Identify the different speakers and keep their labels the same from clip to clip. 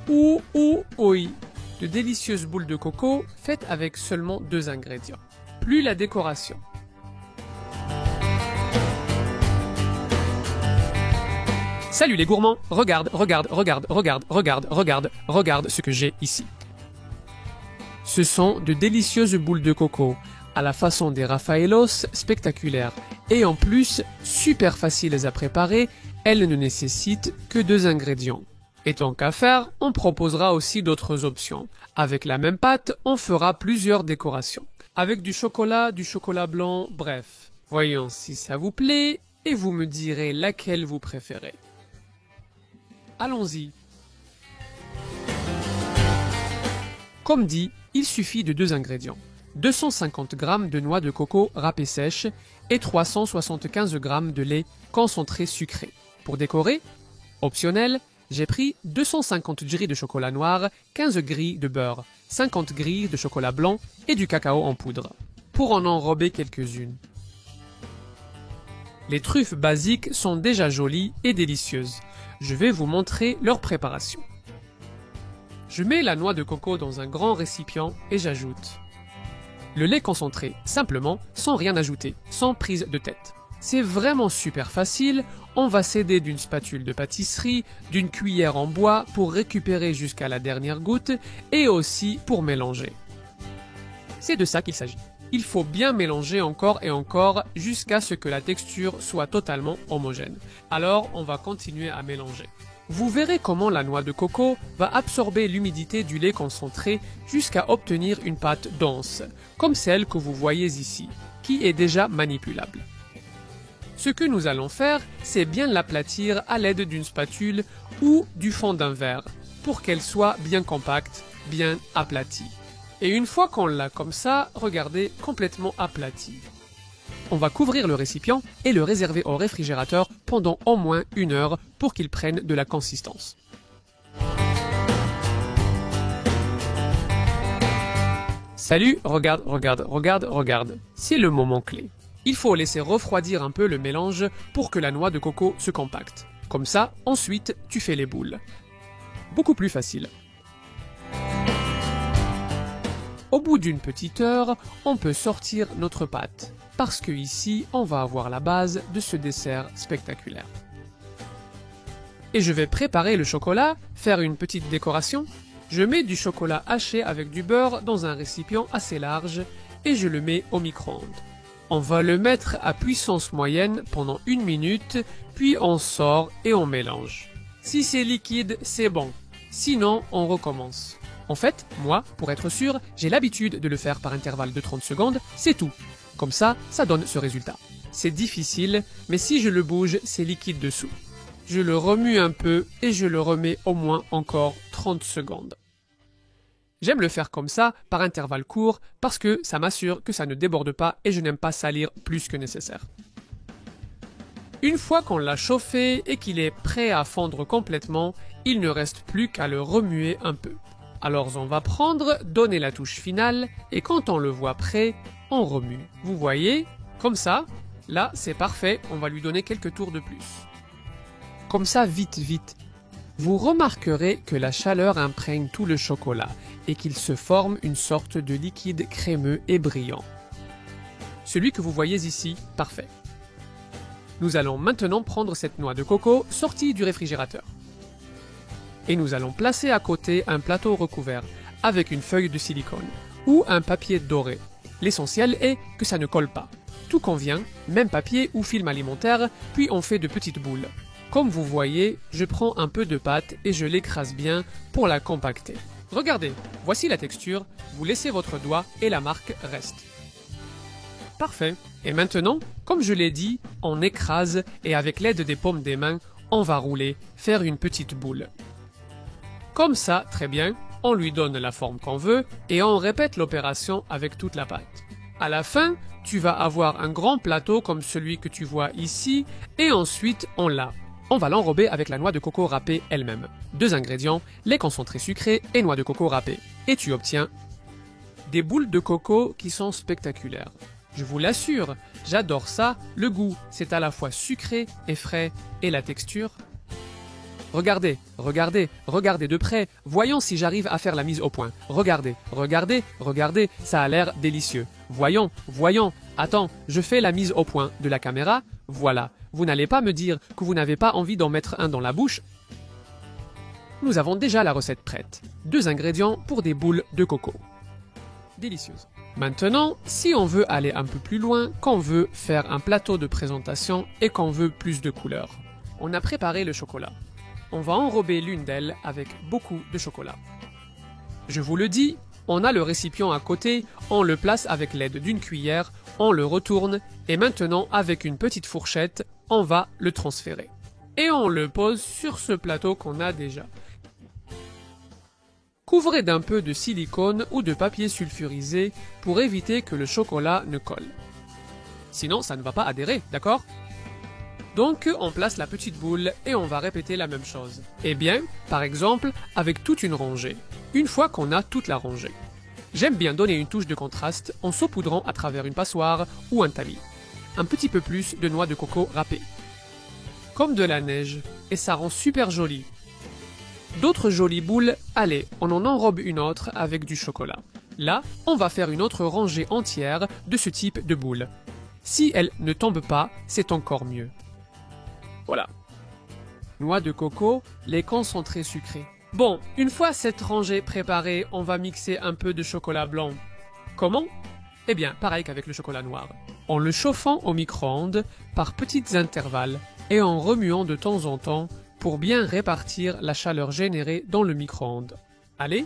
Speaker 1: Oui, de délicieuses boules de coco faites avec seulement 2 ingrédients. Plus la décoration. Salut les gourmands, regarde ce que j'ai ici. Ce sont de délicieuses boules de coco, à la façon des Raffaellos, spectaculaires, et en plus, super faciles à préparer, elles ne nécessitent que 2 ingrédients. Et tant qu'à faire, on proposera aussi d'autres options. Avec la même pâte, on fera plusieurs décorations. Avec du chocolat blanc, bref. Voyons si ça vous plaît, et vous me direz laquelle vous préférez. Allons-y. Comme dit, il suffit de 2 ingrédients. 250 g de noix de coco râpées sèches et 375 g de lait concentré sucré. Pour décorer, optionnel, j'ai pris 250 grilles de chocolat noir, 15 grilles de beurre, 50 grilles de chocolat blanc et du cacao en poudre. Pour en enrober quelques-unes. Les truffes basiques sont déjà jolies et délicieuses. Je vais vous montrer leur préparation. Je mets la noix de coco dans un grand récipient et j'ajoute le lait concentré, simplement, sans rien ajouter, sans prise de tête. C'est vraiment super facile, on va s'aider d'une spatule de pâtisserie, d'une cuillère en bois pour récupérer jusqu'à la dernière goutte et aussi pour mélanger. C'est de ça qu'il s'agit. Il faut bien mélanger encore et encore jusqu'à ce que la texture soit totalement homogène. Alors, on va continuer à mélanger. Vous verrez comment la noix de coco va absorber l'humidité du lait concentré jusqu'à obtenir une pâte dense, comme celle que vous voyez ici, qui est déjà manipulable. Ce que nous allons faire, c'est bien l'aplatir à l'aide d'une spatule ou du fond d'un verre, pour qu'elle soit bien compacte, bien aplatie. Et une fois qu'on l'a comme ça, regardez, complètement aplatie. On va couvrir le récipient et le réserver au réfrigérateur pendant au moins 1 heure pour qu'il prenne de la consistance. Salut, regarde. C'est le moment clé. Il faut laisser refroidir un peu le mélange pour que la noix de coco se compacte. Comme ça, ensuite, tu fais les boules. Beaucoup plus facile. Au bout d'une petite heure, on peut sortir notre pâte, parce que ici, on va avoir la base de ce dessert spectaculaire. Et je vais préparer le chocolat, faire une petite décoration. Je mets du chocolat haché avec du beurre dans un récipient assez large et je le mets au micro-ondes. On va le mettre à puissance moyenne pendant 1 minute, puis on sort et on mélange. Si c'est liquide, c'est bon. Sinon, on recommence. En fait, moi, pour être sûr, j'ai l'habitude de le faire par intervalle de 30 secondes, c'est tout. Comme ça, ça donne ce résultat. C'est difficile, mais si je le bouge, c'est liquide dessous. Je le remue un peu et je le remets au moins encore 30 secondes. J'aime le faire comme ça, par intervalle court, parce que ça m'assure que ça ne déborde pas et je n'aime pas salir plus que nécessaire. Une fois qu'on l'a chauffé et qu'il est prêt à fondre complètement, il ne reste plus qu'à le remuer un peu. Alors on va prendre, donner la touche finale, et quand on le voit prêt, on remue. Vous voyez, comme ça, là c'est parfait, on va lui donner quelques tours de plus. Comme ça, vite. Vous remarquerez que la chaleur imprègne tout le chocolat et qu'il se forme une sorte de liquide crémeux et brillant. Celui que vous voyez ici, parfait. Nous allons maintenant prendre cette noix de coco sortie du réfrigérateur. Et nous allons placer à côté un plateau recouvert avec une feuille de silicone ou un papier doré. L'essentiel est que ça ne colle pas. Tout convient, même papier ou film alimentaire, puis on fait de petites boules. Comme vous voyez, je prends un peu de pâte et je l'écrase bien pour la compacter. Regardez, voici la texture, vous laissez votre doigt et la marque reste. Parfait. Et maintenant, comme je l'ai dit, on écrase et avec l'aide des paumes des mains, on va rouler, faire une petite boule. Comme ça, très bien, on lui donne la forme qu'on veut et on répète l'opération avec toute la pâte. À la fin, tu vas avoir un grand plateau comme celui que tu vois ici et ensuite on l'a. On va l'enrober avec la noix de coco râpée elle-même. 2 ingrédients, lait concentré sucré et noix de coco râpée. Et tu obtiens des boules de coco qui sont spectaculaires. Je vous l'assure, j'adore ça. Le goût, c'est à la fois sucré et frais et la texture. regardez, regardez, regardez de près, voyons si j'arrive à faire la mise au point. Regardez, regardez, regardez, ça a l'air délicieux. Voyons, voyons, attends, je fais la mise au point de la caméra, voilà. Vous n'allez pas me dire que vous n'avez pas envie d'en mettre un dans la bouche. Nous avons déjà la recette prête. 2 ingrédients pour des boules de coco. Délicieuses. Maintenant, si on veut aller un peu plus loin, qu'on veut faire un plateau de présentation et qu'on veut plus de couleurs, on a préparé le chocolat. On va enrober l'une d'elles avec beaucoup de chocolat. Je vous le dis, on a le récipient à côté, on le place avec l'aide d'une cuillère, on le retourne et maintenant avec une petite fourchette, on va le transférer. Et on le pose sur ce plateau qu'on a déjà. Couvrez d'un peu de silicone ou de papier sulfurisé pour éviter que le chocolat ne colle. Sinon, ça ne va pas adhérer, d'accord? Donc, on place la petite boule et on va répéter la même chose. Eh bien, par exemple, avec toute une rangée. Une fois qu'on a toute la rangée. J'aime bien donner une touche de contraste en saupoudrant à travers une passoire ou un tamis. Un petit peu plus de noix de coco râpée. Comme de la neige, et ça rend super joli. D'autres jolies boules, allez, on en enrobe une autre avec du chocolat. Là, on va faire une autre rangée entière de ce type de boules. Si elles ne tombent pas, c'est encore mieux. Voilà. Noix de coco, les concentrés sucrés. Bon, une fois cette rangée préparée, on va mixer un peu de chocolat blanc. Comment? Eh bien, pareil qu'avec le chocolat noir. En le chauffant au micro-ondes par petits intervalles et en remuant de temps en temps pour bien répartir la chaleur générée dans le micro-ondes. Allez?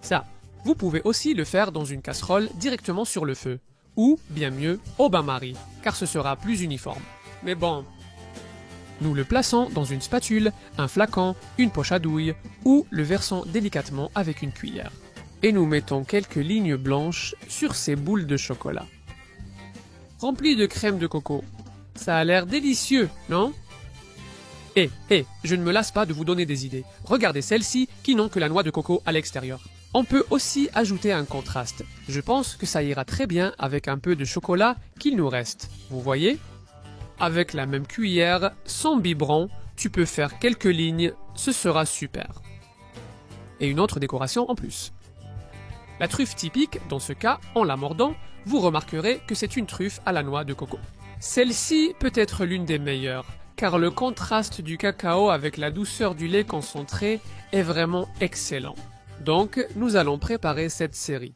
Speaker 1: Ça, vous pouvez aussi le faire dans une casserole directement sur le feu. Ou, bien mieux, au bain-marie, car ce sera plus uniforme. Mais bon, nous le plaçons dans une spatule, un flacon, une poche à douille, ou le versons délicatement avec une cuillère. Et nous mettons quelques lignes blanches sur ces boules de chocolat. Remplies de crème de coco. Ça a l'air délicieux, non? Je ne me lasse pas de vous donner des idées. Regardez celles-ci qui n'ont que la noix de coco à l'extérieur. On peut aussi ajouter un contraste. Je pense que ça ira très bien avec un peu de chocolat qu'il nous reste. Vous voyez? Avec la même cuillère, sans biberon, tu peux faire quelques lignes, ce sera super. Et une autre décoration en plus. La truffe typique, dans ce cas, en la mordant, vous remarquerez que c'est une truffe à la noix de coco. Celle-ci peut être l'une des meilleures, car le contraste du cacao avec la douceur du lait concentré est vraiment excellent. Donc, nous allons préparer cette série.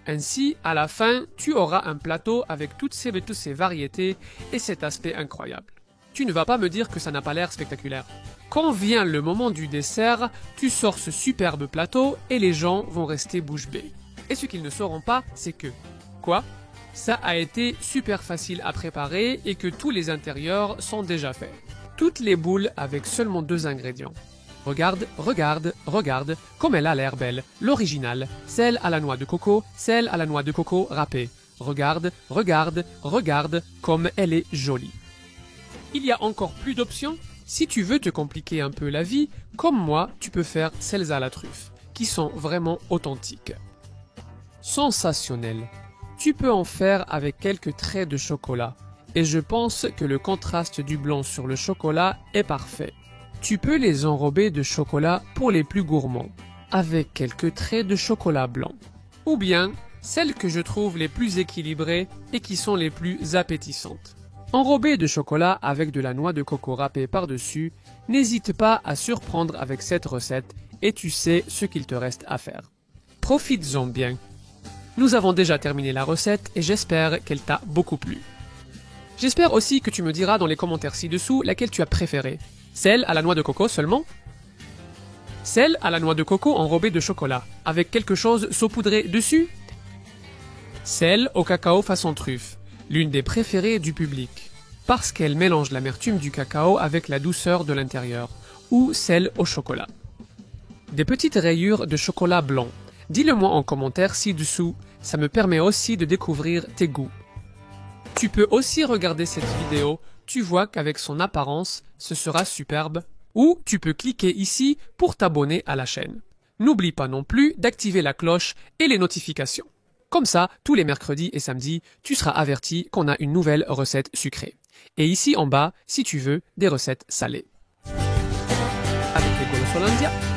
Speaker 1: Ainsi, à la fin, tu auras un plateau avec toutes ces variétés et cet aspect incroyable. Tu ne vas pas me dire que ça n'a pas l'air spectaculaire. Quand vient le moment du dessert, tu sors ce superbe plateau et les gens vont rester bouche bée. Et ce qu'ils ne sauront pas, c'est que... Quoi? Ça a été super facile à préparer et que tous les intérieurs sont déjà faits. Toutes les boules avec seulement 2 ingrédients. Regarde, regarde, regarde, comme elle a l'air belle, l'original, celle à la noix de coco, celle à la noix de coco râpée. Regarde, regarde, regarde, comme elle est jolie. Il y a encore plus d'options. Si tu veux te compliquer un peu la vie, comme moi, tu peux faire celles à la truffe, qui sont vraiment authentiques. Sensationnelles. Tu peux en faire avec quelques traits de chocolat, et je pense que le contraste du blanc sur le chocolat est parfait. Tu peux les enrober de chocolat pour les plus gourmands, avec quelques traits de chocolat blanc. Ou bien, celles que je trouve les plus équilibrées et qui sont les plus appétissantes. Enrobées de chocolat avec de la noix de coco râpée par-dessus, n'hésite pas à surprendre avec cette recette et tu sais ce qu'il te reste à faire. Profites-en bien. Nous avons déjà terminé la recette et j'espère qu'elle t'a beaucoup plu. J'espère aussi que tu me diras dans les commentaires ci-dessous laquelle tu as préférée. Celle à la noix de coco seulement? Celle à la noix de coco enrobée de chocolat, avec quelque chose saupoudré dessus? Celle au cacao façon truffe, l'une des préférées du public, parce qu'elle mélange l'amertume du cacao avec la douceur de l'intérieur, ou celle au chocolat. Des petites rayures de chocolat blanc. Dis-le-moi en commentaire ci-dessous, ça me permet aussi de découvrir tes goûts. Tu peux aussi regarder cette vidéo, tu vois qu'avec son apparence, ce sera superbe. Ou tu peux cliquer ici pour t'abonner à la chaîne. N'oublie pas non plus d'activer la cloche et les notifications. Comme ça, tous les mercredis et samedis, tu seras averti qu'on a une nouvelle recette sucrée. Et ici en bas, si tu veux, des recettes salées. avec les Golossolandia.